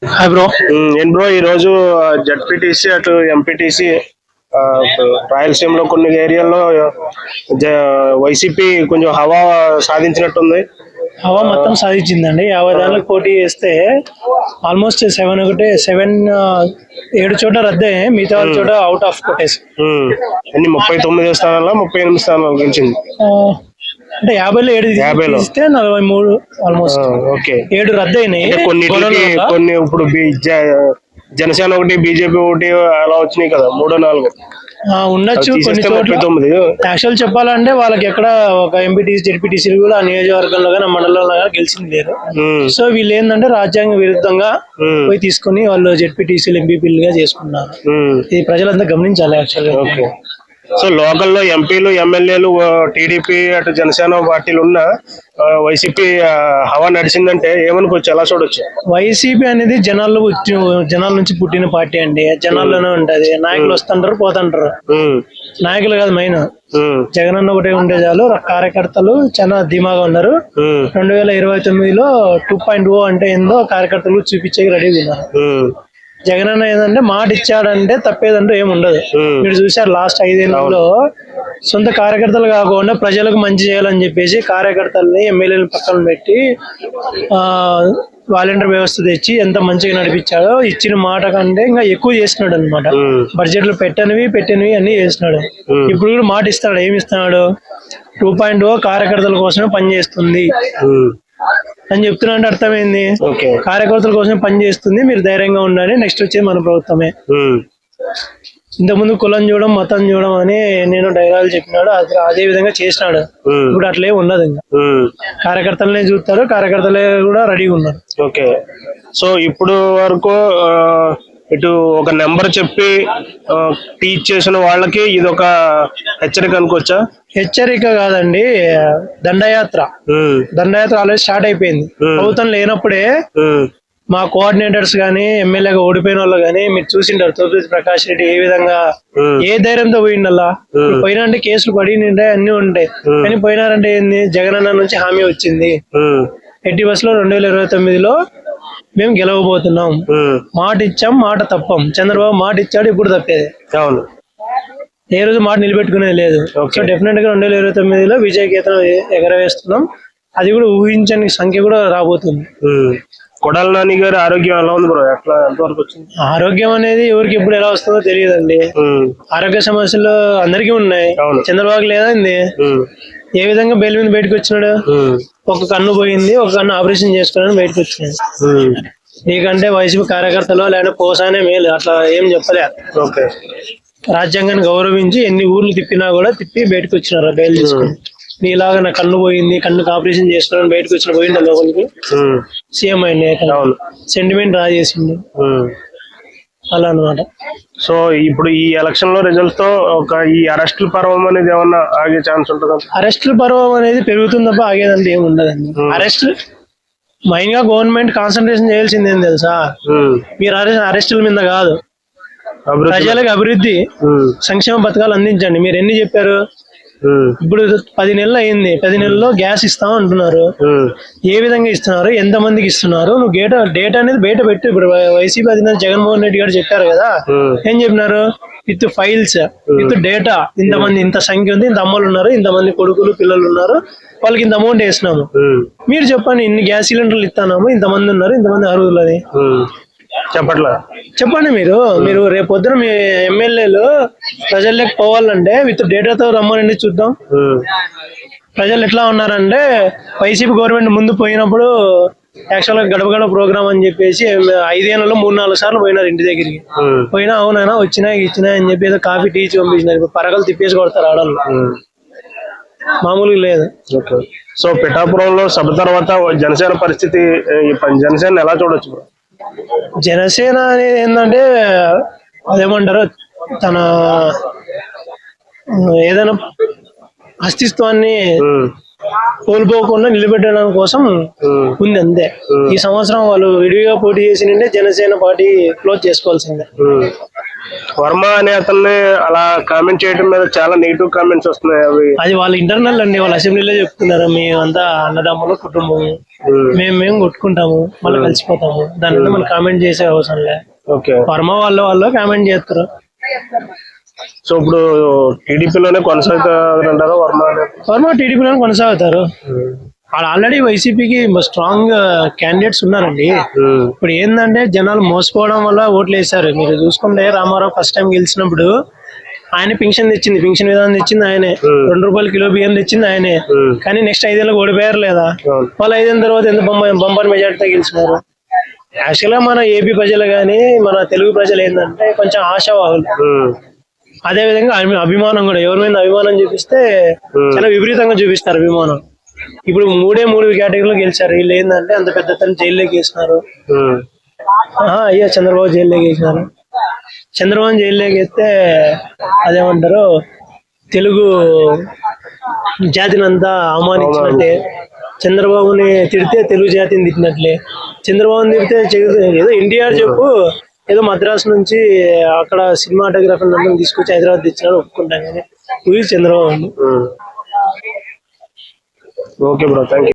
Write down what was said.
Hi bro. ఏం bro ఈ రోజు జడ్పీటీసీ అటు ఎంపీటీసీ రాయలసీమలో కొన్ని ఏరియాల్లో వైసీపీ కొంచెం హవా సాధించినట్టుంది. హవా మొత్తం సాధించిందండి. 50 ఏళ్ళకి పోటీ చేస్తే ఆల్మోస్ట్ 7 చోట రద్దయ్యాయి, మిగతా వాళ్ళ చోట అవుట్ ఆఫ్ కొట్టేసి అన్ని 39 స్థానాల్లో 38 స్థానాలు గెలిచింది. అంటే 50లో 7 ఇస్తే 43 ఆల్మోస్ట్. ఓకే, 7 రద్దయినాయి. కొన్ని ఇప్పుడు జనసేన ఒకటి, బీజేపీ ఒకటి అలా వచ్చినాయి కదా, 3-4 ఉండొచ్చు కొన్ని చోట్ల. యాక్చువల్ చెప్పాలంటే వాళ్ళకి ఎక్కడ ఒక ఎంపీటీసీ జెడ్పీటీసీ కూడా నియోజకవర్గంలో కానీ మండలంలో గెలిచింది లేదు. సో వీళ్ళు ఏంటంటే రాజ్యాంగ విరుద్ధంగా పోయి తీసుకుని వాళ్ళు జెడ్పీటీసీలు ఎంపీపీలుగా చేసుకున్నారు. ఇది ప్రజలంతా గమనించాలి యాక్చువల్గా. సో లోకల్లో ఎంపీలు ఎమ్మెల్యేలు టీడీపీ అటు జనసేన పార్టీలు ఉన్న వైసీపీ హవా నడిచిందంటే ఏమనుకోవచ్చు, ఎలా చూడొచ్చు? వైసీపీ అనేది జనాల నుంచి పుట్టిన పార్టీ అండి. జనాల్లోనే ఉంటది. నాయకులు వస్తుంటారు, పోతుంటారు. నాయకులు కాదు మెయిన్. జగన్ అన్న ఒకటే ఉండే చాలు. కార్యకర్తలు చాలా ధీమాగా ఉన్నారు. 2029లో 2.0 అంటే ఏందో కార్యకర్తలు చూపించేకి రెడీగా ఉన్నారు. జగన్ అన్న ఏంటంటే మాట ఇచ్చాడంటే తప్పేదంటూ ఏమి ఉండదు. మీరు చూసారు లాస్ట్ 5 ఏళ్లలో సొంత కార్యకర్తలు కాకుండా ప్రజలకు మంచి చేయాలని చెప్పేసి కార్యకర్తల్ని ఎమ్మెల్యేలను పక్కన పెట్టి వాలంటీర్ వ్యవస్థ తెచ్చి ఎంత మంచిగా నడిపించాడో, ఇచ్చిన మాట కంటే ఇంకా ఎక్కువ చేస్తున్నాడు అనమాట. బడ్జెట్లు పెట్టనివి అన్ని చేస్తున్నాడు. ఇప్పుడు కూడా మాట ఇస్తాడు. ఏమి ఇస్తున్నాడు? 2.0 కార్యకర్తల కోసమే పనిచేస్తుంది అని చెప్తున్నా. అర్థమైంది. కార్యకర్తల కోసమే పనిచేస్తుంది, మీరు ధైర్యంగా ఉండాలి. నెక్స్ట్ వచ్చేది మన ప్రభుత్వమే. ఇంతకుముందు కులం చూడడం, మతం చూడడం అని నేను డైలాగులు చెప్పినాడు. అదే విధంగా చేసినాడు. ఇప్పుడు అట్లే ఉండదు. ఇంకా కార్యకర్తలనే చూస్తారు, కార్యకర్తలే కూడా రెడీగా ఉన్నారు. ఓకే, సో ఇప్పుడు వరకు ఇటు ఒక నెంబర్ చెప్పి టీచ్ చేసిన వాళ్ళకి ఇది ఒక హెచ్చరిక అనుకోవచ్చా? హెచ్చరిక కాదండి, దండయాత్ర ఆల్రెడీ స్టార్ట్ అయిపోయింది. ప్రభుత్వం లేనప్పుడే మా కోఆర్డినేటర్స్ గానీ, ఎమ్మెల్యేగా ఓడిపోయిన వాళ్ళు గానీ మీరు చూసింటారు. తోపేసి ప్రకాష్ రెడ్డి ఏ విధంగా ఏ ధైర్యంతో పోయిండల్లా. పోయినా అంటే కేసులు పడి ఉంటాయి, అన్ని ఉంటాయి. కానీ పోయినారంటే ఏంది? జగన్ అన్న నుంచి హామీ వచ్చింది. ఎట్టి బస్సులో 2029లో మేము గెలవబోతున్నాం. మాట ఇచ్చాం, మాట తప్పం. చంద్రబాబు మాట ఇచ్చాడు, ఇప్పుడు తప్పేది. అవును, ఏ రోజు మాట నిలబెట్టుకునేది లేదు. సో డెఫినెట్ గా 2029లో విజయ గీతం ఎగరవేస్తున్నాం. అది కూడా ఊహించని సంఖ్య కూడా రాబోతుంది. కొడాలి నాని గారి ఆరోగ్యం ఎలా ఉంది బ్రో? ఎట్లా, ఎంతవరకు వచ్చింది? ఆరోగ్యం అనేది ఎవరికి ఎప్పుడు ఎలా వస్తుందో తెలియదండి. ఆరోగ్య సమస్యలు అందరికీ ఉన్నాయి. చంద్రబాబు లేదా? ఏ విధంగా బెయిల్ మీద బయటకు వచ్చినాడు? ఒక కన్ను పోయింది, ఒక కన్ను ఆపరేషన్ చేసుకోవాలని బయటకు వచ్చినాడు. నీకంటే వైసీపీ కార్యకర్తలు లేదంటే పోసానే మేలు, అట్లా ఏం చెప్పలే. రాజ్యాంగాన్ని గౌరవించి ఎన్ని ఊర్లు తిప్పినా కూడా తిప్పి బయటకు వచ్చినారు బెయిల్ తీసుకుని. నీలాగా నా కన్ను పోయింది, కన్నుకు ఆపరేషన్ చేసుకోవాలని బయటకు వచ్చిన పోయిండు లోపలికి. సీఎం అయింది, సెంటిమెంట్ రా చేసిండు అలా అనమాట. సో ఇప్పుడు ఈ ఎలక్షన్ లో రిజల్ట్స్ తో ఒక ఈ అరెస్టుల పర్వం అనేది ఏమన్నా ఆగే ఛాన్స్ ఉంటుందా? అరెస్టుల పర్వం అనేది పెరుగుతుంది తప్ప ఆగేదంటే ఏమి ఉండదండి. అరెస్ట్ మెయిన్ గా గవర్నమెంట్ కాన్సన్ట్రేషన్ చేయాల్సింది ఏం తెలుసా? మీరు అరెస్టుల మీద కాదు, ప్రజలకు అభివృద్ధి సంక్షేమ పథకాలు అందించండి. మీరు ఎన్ని చెప్పారు? ఇప్పుడు 10 నెలలు అయింది. 10 నెలల్లో గ్యాస్ ఇస్తాం అంటున్నారు. ఏ విధంగా ఇస్తున్నారు? ఎంత మందికి ఇస్తున్నారు? నువ్వు డేటా అనేది బయట పెట్టు. ఇప్పుడు వైసీపీ అధినేత జగన్మోహన్ రెడ్డి గారు చెప్పారు కదా, ఏం చెప్పినారు? With files, with data. ఇంతమంది, ఇంత సంఖ్య ఉంది, ఇంత అమ్మలు ఉన్నారు, ఇంతమంది కొడుకులు పిల్లలు ఉన్నారు, వాళ్ళకి ఇంత అమౌంట్ వేసినాము. మీరు చెప్పండి, ఇన్ని గ్యాస్ సిలిండర్లు ఇస్తున్నాము, ఇంతమంది ఉన్నారు, ఇంతమంది అర్హులు అని చెప్పండి. మీరు రేపు పొద్దున మీ ఎమ్మెల్యేలు ప్రజల్లోకి పోవాలంటే విత్ డేటాతో రమ్మనండి, చూద్దాం. ప్రజలు ఎట్లా ఉన్నారంటే, వైసీపీ గవర్నమెంట్ ముందు పోయినప్పుడు యాక్చువల్ గా గడప గడప ప్రోగ్రామ్ అని చెప్పేసి 5 ఏళ్లలో 3-4 సార్లు పోయినారు ఇంటి దగ్గరికి. పోయినా అవునైనా వచ్చినా అని చెప్పి ఏదో కాఫీ టీ పంపించినారు. పరగలు తిప్పేసి కొడతారు ఆడళ్ళు, మామూలుగా లేదు. సో పిఠాపురంలో సభ తర్వాత జనసేన పరిస్థితి, జనసేన ఎలా చూడొచ్చు? జనసేన అనేది ఏంటంటే అదేమంటారు, తన ఏదైనా అస్తిత్వాన్ని కోల్పోకుండా నిలబెట్టడం కోసం ఉంది అంతే. ఈ సంవత్సరం వాళ్ళు విడిగా పోటీ చేసి జనసేన పార్టీ క్లోజ్ చేసుకోవాల్సిందే. వర్మ అనే అతన్ని అలా కామెంట్ చేయడం మీద చాలా నెగిటివ్ కామెంట్స్ వస్తున్నాయి. అవి అది వాళ్ళ ఇంటర్నల్ అండి, వాళ్ళ అసెంబ్లీలో చెప్తున్నారు మేమంతా అన్నదమ్ములు కుటుంబం, మేము కొట్టుకుంటాము మళ్ళీ కలిసిపోతాము, దాని మీద మనం కామెంట్ చేసే అవసరం లేదు. ఓకే, వర్మ వాళ్ళు కామెంట్ చేస్తారు. సో ఇప్పుడు టీడీపీలోనే కొనసాగుతారంటారా వర్మ టీడీపీలో కొనసాగుతారు. వాళ్ళు ఆల్రెడీ వైసీపీకి స్ట్రాంగ్ క్యాండిడేట్స్ ఉన్నారండి. ఇప్పుడు ఏంటంటే జనాలు మోసపోవడం వల్ల ఓట్లు వేశారు. మీరు చూసుకుంటే రామారావు ఫస్ట్ టైం గెలిచినప్పుడు ఆయన పింఛన్ తెచ్చింది, పింఛన్ విధానం తెచ్చింది ఆయనే, 2 రూపాయలు కిలో బియ్యం తెచ్చింది ఆయనే. కానీ నెక్స్ట్ 5 ఏళ్ళకి ఓడిపోయారు లేదా? వాళ్ళు 5 ఏళ్ళ తర్వాత ఎంత బంపర్ మెజార్టీతో గెలిచినారు. యాక్చువల్ గా మన ఏపీ ప్రజలు కానీ మన తెలుగు ప్రజలు ఏంటంటే కొంచెం ఆశావాహులు. అదే విధంగా అభిమానం కూడా, ఎవరి మీద అభిమానం చూపిస్తే చాలా విపరీతంగా చూపిస్తారు అభిమానం. ఇప్పుడు 3 కేటగిరీలో గెలిచారు. వీళ్ళు ఏంటంటే అంత పెద్ద తను జైల్లోకి వేసినారు. అయ్యా చంద్రబాబు జైల్లోకి వేసినారు. చంద్రబాబు జైల్లోకి వేస్తే అదేమంటారు, తెలుగు జాతిని అంతా అవమానించినట్టే. చంద్రబాబుని తిడితే తెలుగు జాతిని తిట్టినట్లే. చంద్రబాబుని తిడితే ఏదో ఎన్టీఆర్ చెప్పు, ఏదో మద్రాసు నుంచి అక్కడ సినిమాటోగ్రాఫర్ అందరం తీసుకొచ్చి హైదరాబాద్ తెచ్చినారు ఒప్పుకుంటాం, కానీ Chandrababu. Okay bro, thank you.